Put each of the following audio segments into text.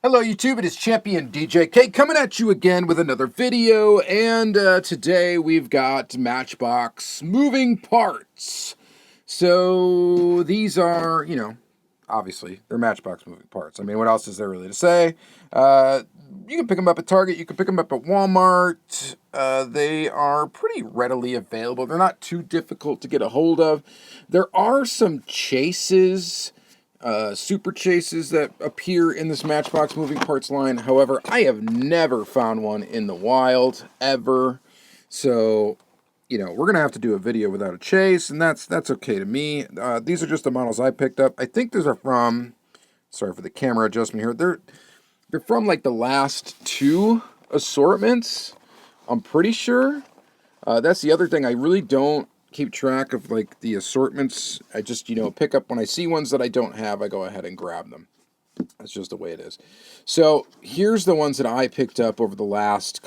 Hello YouTube, it is Championdjk coming at you again with another video, and today we've got Matchbox moving parts. So these are, obviously they're Matchbox moving parts. I mean, what else is there really to say? You can pick them up at Target, you can pick them up at Walmart. They are pretty readily available. They're not too difficult to get a hold of. There are some chases, super chases that appear in this Matchbox moving parts line. However, I have never found one in the wild ever. So, we're gonna have to do a video without a chase, and that's okay to me. These are just the models I picked up. I think these are from. Sorry for the camera adjustment here. They're from like the last two assortments. I'm pretty sure. That's the other thing. I really don't keep track of like the assortments. I just, pick up when I see ones that I don't have, I go ahead and grab them. That's just the way it is. So here's the ones that I picked up over the last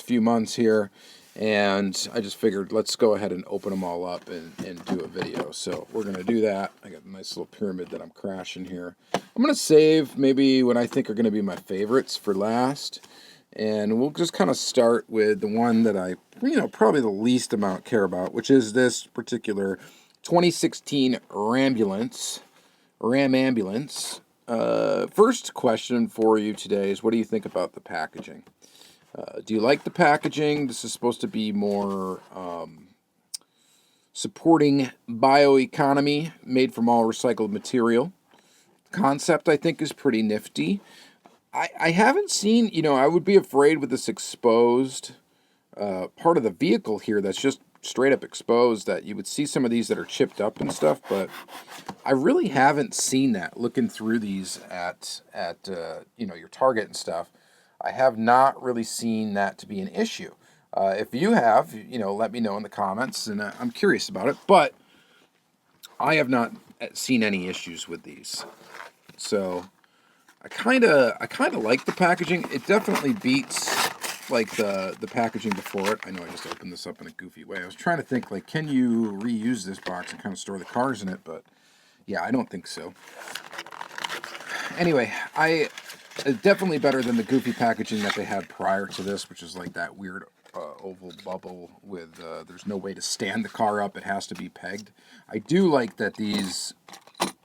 few months here. And I just figured let's go ahead and open them all up and do a video. So we're going to do that. I got a nice little pyramid that I'm crashing here. I'm going to save maybe what I think are going to be my favorites for last. And we'll just kind of start with the one that I, probably the least amount care about, which is this particular 2016 Rambulance. First question for you today is, what do you think about the packaging? Do you like the packaging? This is supposed to be more supporting bioeconomy, made from all recycled material. Concept, I think, is pretty nifty. I haven't seen, I would be afraid with this exposed part of the vehicle here that's just straight up exposed, that you would see some of these that are chipped up and stuff, but I really haven't seen that looking through these at your Target and stuff. I have not really seen that to be an issue. If you have, let me know in the comments, and I'm curious about it, but I have not seen any issues with these. So I kind of like the packaging. It definitely beats like the packaging before it. I know I just opened this up in a goofy way. I was trying to think, like, can you reuse this box and kind of store the cars in it? But yeah, I don't think so. Anyway, it's definitely better than the goofy packaging that they had prior to this, which is like that weird oval bubble with there's no way to stand the car up. It has to be pegged. I do like that these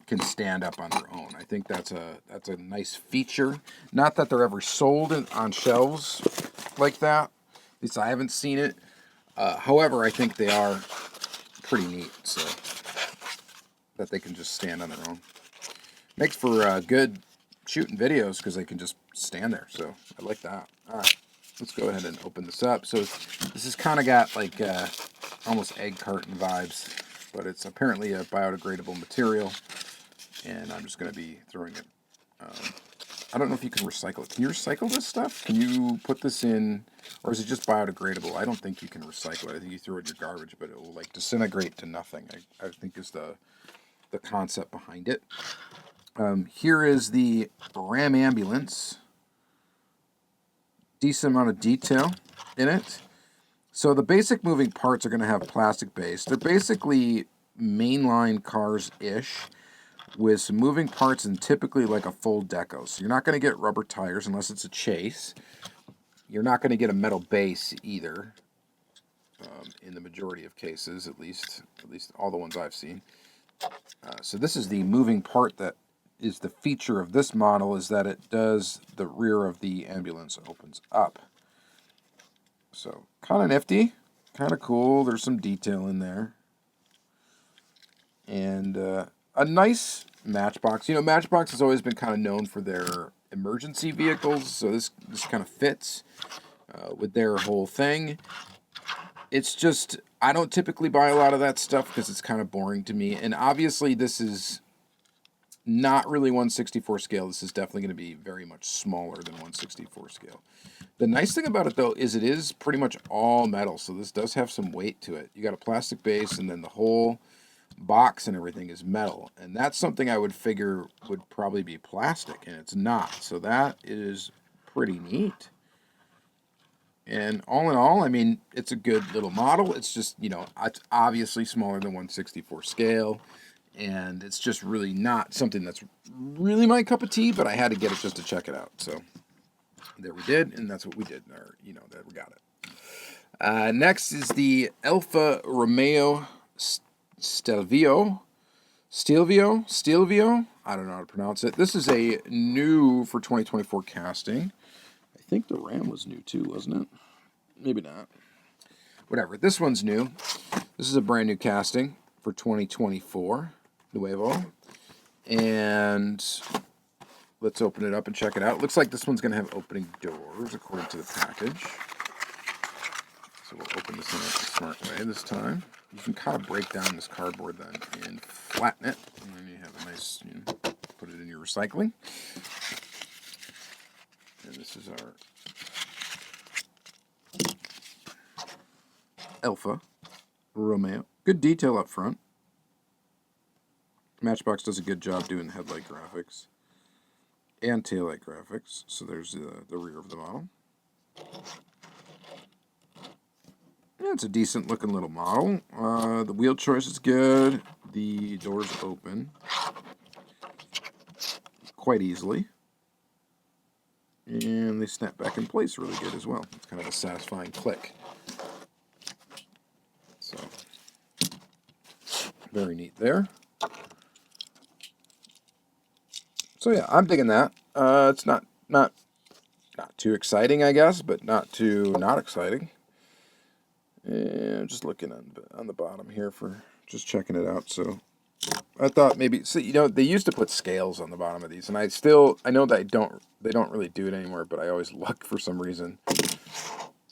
can stand up on their own. I think that's a nice feature. Not that they're ever sold on shelves like that. At least I haven't seen it. However, I think they are pretty neat, so that they can just stand on their own. Makes for good shooting videos because they can just stand there. So I like that. All right, let's go ahead and open this up. So this has kind of got like almost egg carton vibes, but it's apparently a biodegradable material. And I'm just going to be throwing it. I don't know if you can recycle it. Can you recycle this stuff? Can you put this in, or is it just biodegradable? I don't think you can recycle it. I think you throw it in your garbage, but it will like disintegrate to nothing. I think is the concept behind it. Here is the Ram Ambulance. Decent amount of detail in it. So the basic moving parts are going to have plastic base. They're basically mainline cars-ish, with some moving parts and typically like a full deco. So you're not going to get rubber tires unless it's a chase. You're not going to get a metal base either, in the majority of cases, at least all the ones I've seen. So this is the moving part that is the feature of this model, is that it does, the rear of the ambulance opens up. So kind of nifty, kind of cool. There's some detail in there. And a nice Matchbox. Matchbox has always been kind of known for their emergency vehicles, so this kind of fits with their whole thing. It's just, I don't typically buy a lot of that stuff because it's kind of boring to me. And obviously this is not really 1/64 scale. This is definitely going to be very much smaller than 1/64 scale. The nice thing about it, though, is it is pretty much all metal, so this does have some weight to it. You got a plastic base, and then the whole box and everything is metal, and that's something I would figure would probably be plastic, and it's not. So that is pretty neat. And all in all, I mean, it's a good little model. It's just, it's obviously smaller than 1/64 scale. And it's just really not something that's really my cup of tea, but I had to get it just to check it out. So there we did, and that's what we did. Or, you know, that we got it. Next is the Alfa Romeo Stelvio. Stelvio? I don't know how to pronounce it. This is a new for 2024 casting. I think the Ram was new too, wasn't it? Maybe not. Whatever. This one's new. This is a brand new casting for 2024. Nuevo. And let's open it up and check it out. Looks like this one's going to have opening doors according to the package. So we'll open this in a smart way this time. You can kind of break down this cardboard then and flatten it. And then you have a nice, you know, put it in your recycling. And this is our Alfa Romeo. Good detail up front. Matchbox does a good job doing headlight graphics and taillight graphics. So there's the rear of the model. Yeah, it's a decent looking little model. The wheel choice is good. The doors open quite easily. And they snap back in place really good as well. It's kind of a satisfying click. So, very neat there. So yeah, I'm digging that. It's not too exciting, I guess, but not too not exciting. And I'm just looking on the bottom here for just checking it out. So I thought maybe, so you know, they used to put scales on the bottom of these, and I know that they don't really do it anymore, but I always look for some reason.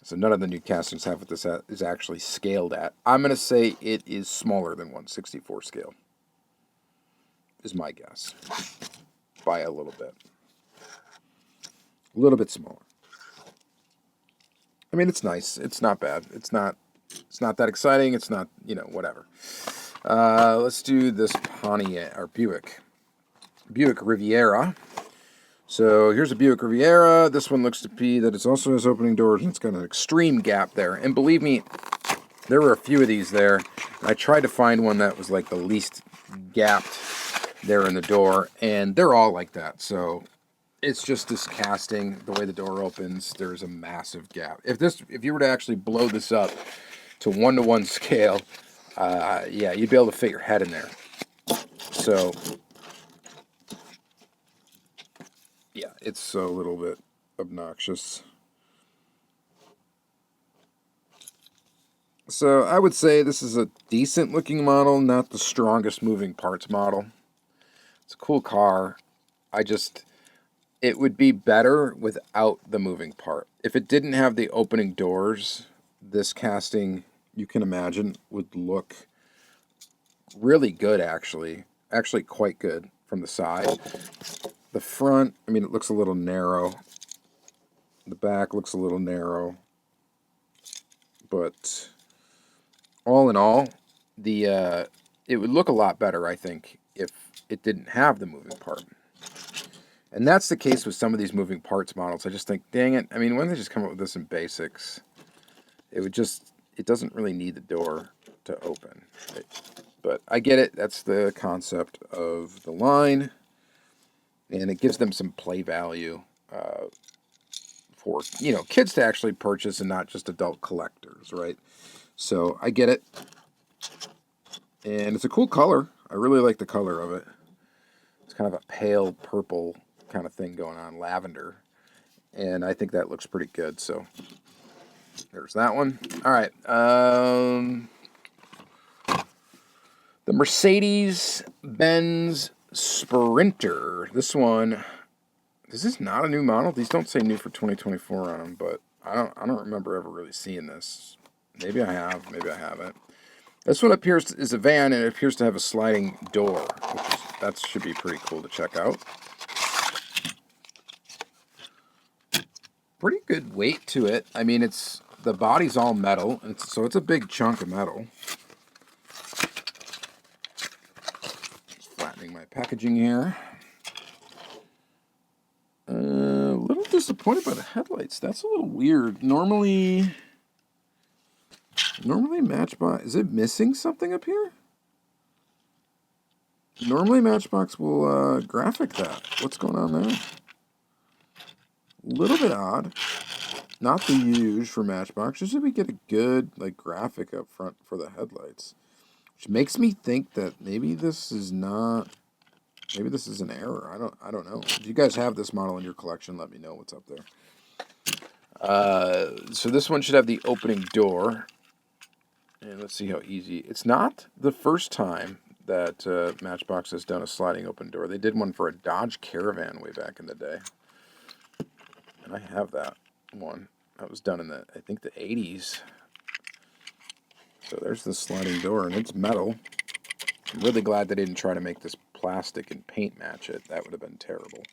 So none of the new castings have what this is actually scaled at. I'm gonna say it is smaller than 1/64 scale. Is my guess. By a little bit. A little bit smaller. I mean, it's nice. It's not bad. It's not that exciting. It's not, you know, whatever. Let's do this Pontiac or Buick Riviera. So here's a Buick Riviera. This one looks to be that it also has opening doors, and it's got an extreme gap there. And believe me, there were a few of these there. I tried to find one that was like the least gapped there in the door, and they're all like that. So it's just this casting, the way the door opens, there's a massive gap. If you were to actually blow this up to 1-to-1 scale, yeah, you'd be able to fit your head in there. So yeah, it's a little bit obnoxious. So I would say this is a decent looking model, not the strongest moving parts model. It's a cool car. It would be better without the moving part. If it didn't have the opening doors, this casting, you can imagine, would look really good, actually. Actually quite good from the side. The front, I mean, it looks a little narrow. The back looks a little narrow. But all in all, it would look a lot better, I think, if it didn't have the moving part. And that's the case with some of these moving parts models. I just think, dang it. I mean, when they just come up with this in basics, it doesn't really need the door to open. But I get it. That's the concept of the line. And it gives them some play value for, you know, kids to actually purchase and not just adult collectors, right? So I get it. And it's a cool color. I really like the color of it. It's kind of a pale purple kind of thing going on, lavender, and I think that looks pretty good. So there's that one. All right, the Mercedes-Benz Sprinter. This one, is this not a new model? These don't say new for 2024 on them, but I don't remember ever really seeing this. Maybe I have, maybe I haven't. This one is a van, and it appears to have a sliding door, that should be pretty cool to check out. Pretty good weight to it. I mean, the body's all metal, so it's a big chunk of metal. Just flattening my packaging here. A little disappointed by the headlights. That's a little weird. Normally Matchbox, is it missing something up here? Normally Matchbox will graphic that. What's going on there? A little bit odd. Not the huge for Matchbox. Usually we get a good like graphic up front for the headlights. Which makes me think that maybe this is not, maybe this is an error. I don't know. If you guys have this model in your collection, let me know what's up there. So this one should have the opening door. And let's see how easy. It's not the first time that Matchbox has done a sliding open door. They did one for a Dodge Caravan way back in the day. And I have that one. That was done in the, I think, the 80s. So there's the sliding door, and it's metal. I'm really glad they didn't try to make this plastic and paint match it. That would have been terrible.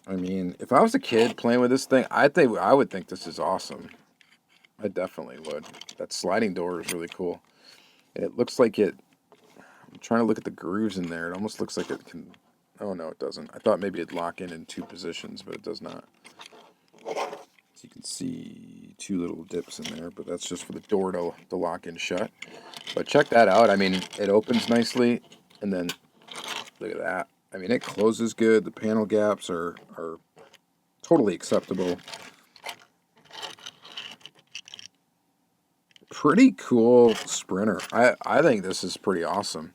I mean, if I was a kid playing with this thing, I would think this is awesome. I definitely would. That sliding door is really cool. And it looks like it, I'm trying to look at the grooves in there. It almost looks like it can, oh no, it doesn't. I thought maybe it'd lock in 2 positions, but it does not. So you can see 2 little dips in there, but that's just for the door to lock in shut. But check that out. I mean, it opens nicely, and then look at that. I mean, it closes good. The panel gaps are totally acceptable. Pretty cool Sprinter. I think this is pretty awesome.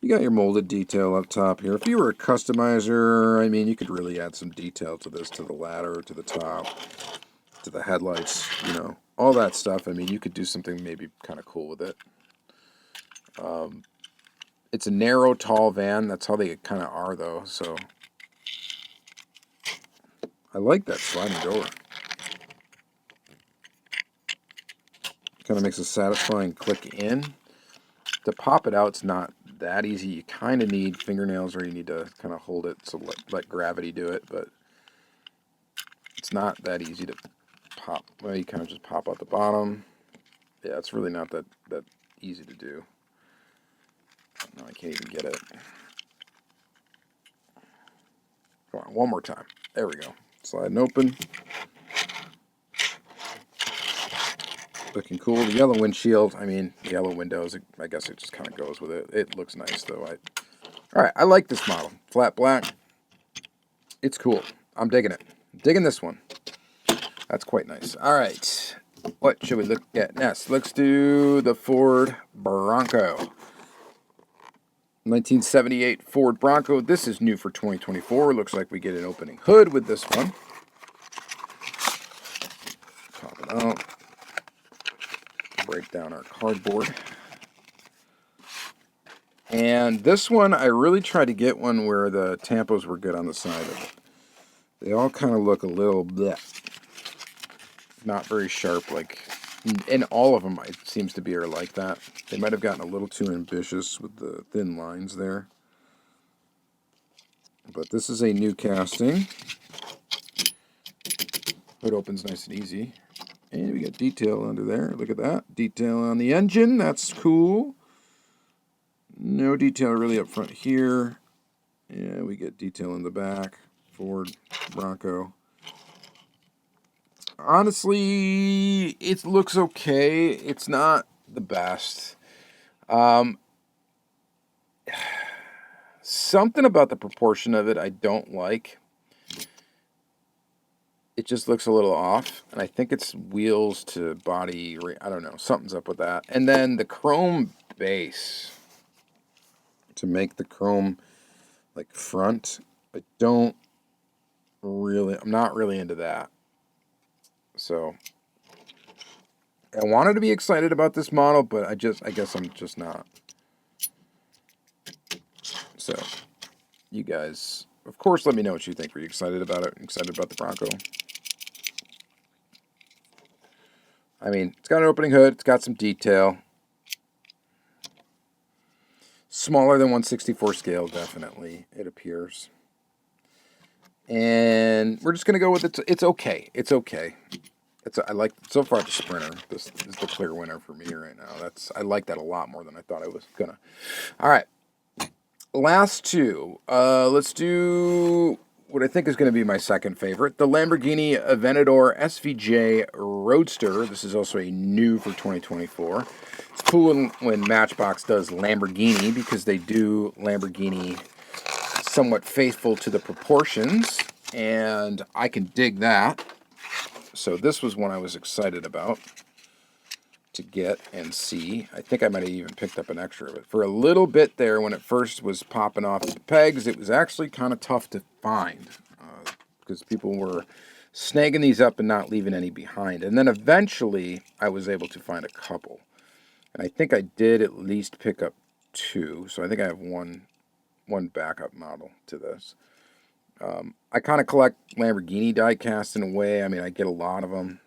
You got your molded detail up top here. If you were a customizer, I mean, you could really add some detail to this, to the ladder, to the top, to the headlights, you know, all that stuff. I mean, you could do something maybe kind of cool with it. It's a narrow, tall van. That's how they kind of are, though. So I like that sliding door. Kind of makes a satisfying click in. To pop it out, it's not that easy. You kind of need fingernails, or you need to kind of hold it, so let gravity do it. But it's not that easy to pop. Well, you kind of just pop out the bottom. Yeah, it's really not that easy to do. No, I can't even get it. Come on, one more time. There we go. Sliding open. Looking cool. The yellow windshield, I mean, the yellow windows, I guess it just kind of goes with it. It looks nice, though. All right, I like this model. Flat black. It's cool. I'm digging it. Digging this one. That's quite nice. All right. What should we look at next? Let's do the Ford Bronco. 1978 Ford Bronco. This is new for 2024. Looks like we get an opening hood with this one. Pop it out. Break down our cardboard. And this one, I really tried to get one where the tampos were good on the side of it. They all kind of look a little bleh. Not very sharp, like, and all of them it seems to be are like that. They might have gotten a little too ambitious with the thin lines there. But this is a new casting. It opens nice and easy. And we got detail under there. Look at that. Detail on the engine. That's cool. No detail really up front here. Yeah, we get detail in the back. Ford Bronco. Honestly, it looks okay. It's not the best. Something about the proportion of it I don't like. It just looks a little off, and I think it's wheels to body. I don't know. Something's up with that. And then the chrome base, to make the chrome like front, I'm not really into that. So I wanted to be excited about this model, but I guess I'm just not. So you guys, of course, let me know what you think. Were you excited about it? Excited about the Bronco? I mean, it's got an opening hood. It's got some detail. Smaller than 1/64 scale, definitely, it appears. And we're just going to go with it. It's okay. It's okay. I like, so far, the Sprinter. This is the clear winner for me right now. I like that a lot more than I thought I was going to. All right. Last two. Let's do what I think is going to be my second favorite, the Lamborghini Aventador SVJ Roadster. This is also a new for 2024. It's cool when Matchbox does Lamborghini because they do Lamborghini somewhat faithful to the proportions, and I can dig that. So this was one I was excited about to get and see. I think I might have even picked up an extra of it. For a little bit there, when it first was popping off the pegs, it was actually kind of tough to find because people were snagging these up and not leaving any behind. And then eventually, I was able to find a couple. And I think I did at least pick up two. So I think I have one backup model to this. I kind of collect Lamborghini diecast in a way. I mean, I get a lot of them.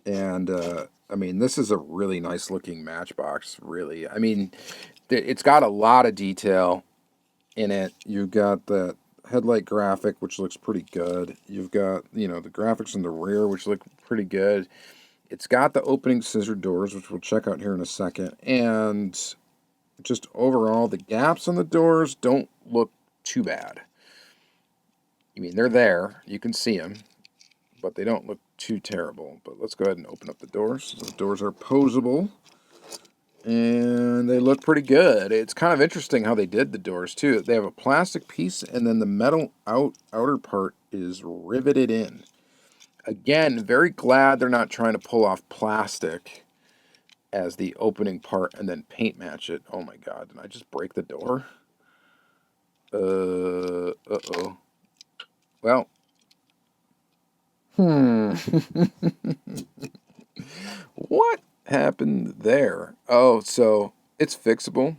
And, I mean, this is a really nice looking Matchbox, really. I mean, it's got a lot of detail in it. You've got the headlight graphic, which looks pretty good. You've got, you know, the graphics in the rear, which look pretty good. It's got the opening scissor doors, which we'll check out here in a second. And just overall, the gaps on the doors don't look too bad. I mean, they're there. You can see them, but they don't look too terrible. But let's go ahead and open up the doors. The doors are posable, and they look pretty good. It's kind of interesting how they did the doors, too. They have a plastic piece, and then the metal outer part is riveted in. Again, very glad they're not trying to pull off plastic as the opening part and then paint match it. Oh my God, did I just break the door? Uh-oh. Well, what happened there? Oh, so it's fixable.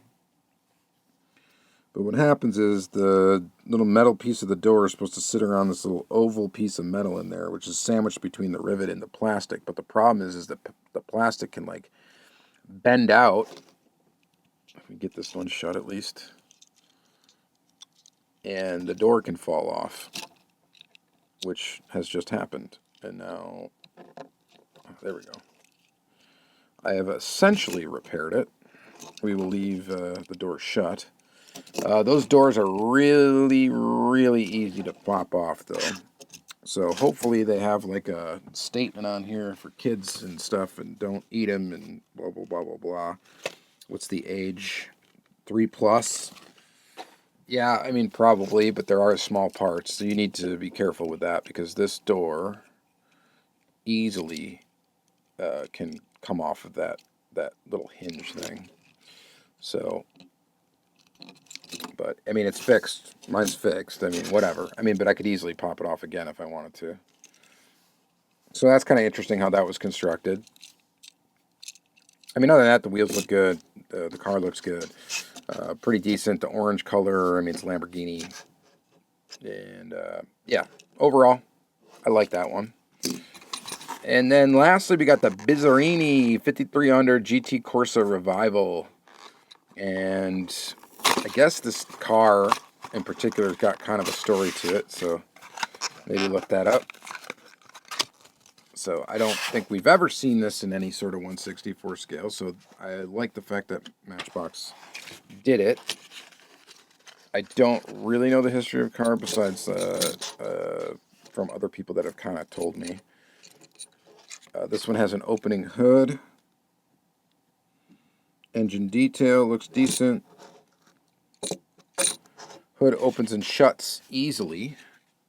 But what happens is the little metal piece of the door is supposed to sit around this little oval piece of metal in there, which is sandwiched between the rivet and the plastic. But the problem is that the plastic can, like, bend out. Let me get this one shut at least. And the door can fall off, which has just happened. And now, there we go. I have essentially repaired it. We will leave the door shut. Those doors are really, really easy to pop off, though. So hopefully they have like a statement on here for kids and stuff, and don't eat them, and blah, blah, blah, blah, blah. What's the age? 3+? Yeah, I mean, probably, but there are small parts, so you need to be careful with that, because this door easily can come off of that little hinge thing. So, but, I mean, it's fixed. Mine's fixed. I mean, whatever. I mean, but I could easily pop it off again if I wanted to. So that's kind of interesting how that was constructed. I mean, other than that, the wheels look good. The car looks good. Pretty decent. The orange color, I mean, it's Lamborghini. And, yeah, overall, I like that one. And then lastly, we got the Bizzarini 5300 GT Corsa Revival. And I guess this car in particular has got kind of a story to it, so maybe look that up. So I don't think we've ever seen this in any sort of 1/64 scale, so I like the fact that Matchbox did it. I don't really know the history of the car besides from other people that have kind of told me. This one has an opening hood. Engine detail looks decent. Hood opens and shuts easily,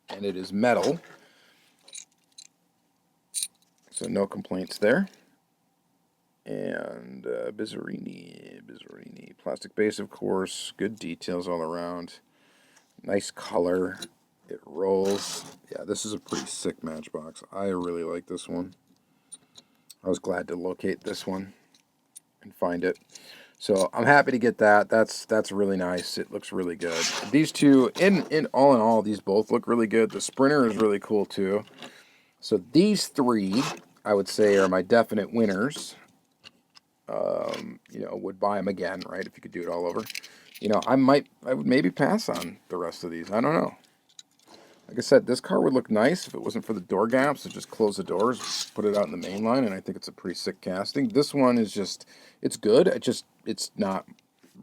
and it is metal. So no complaints there. And Bizarrini, plastic base, of course. Good details all around. Nice color. It rolls. Yeah, this is a pretty sick Matchbox. I really like this one. I was glad to locate this one and find it. So I'm happy to get that. That's really nice. It looks really good. These two, in all, these both look really good. The Sprinter is really cool too. So these three, I would say, are my definite winners. You know, would buy them again, right? If you could do it all over. You know, I would maybe pass on the rest of these. I don't know. Like I said, this car would look nice if it wasn't for the door gaps. So just close the doors, put it out in the main line, and I think it's a pretty sick casting. This one is just, it's good. It's not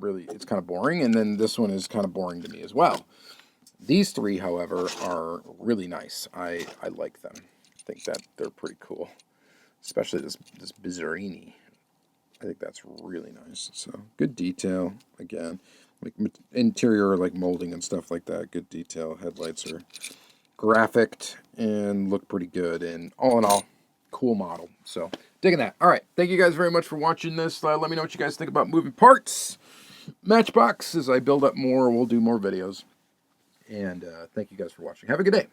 really, it's kind of boring. And then this one is kind of boring to me as well. These three, however, are really nice. I like them. I think that they're pretty cool, especially this Bizzarrini. I think that's really nice. So good detail again, like interior like molding and stuff like that. Good detail. Headlights are graphic and look pretty good. And all in all, cool model. So digging that. All right, thank you guys very much for watching this. Let me know what you guys think about moving parts. Matchbox. As I build up more, we'll do more videos. And thank you guys for watching. Have a good day.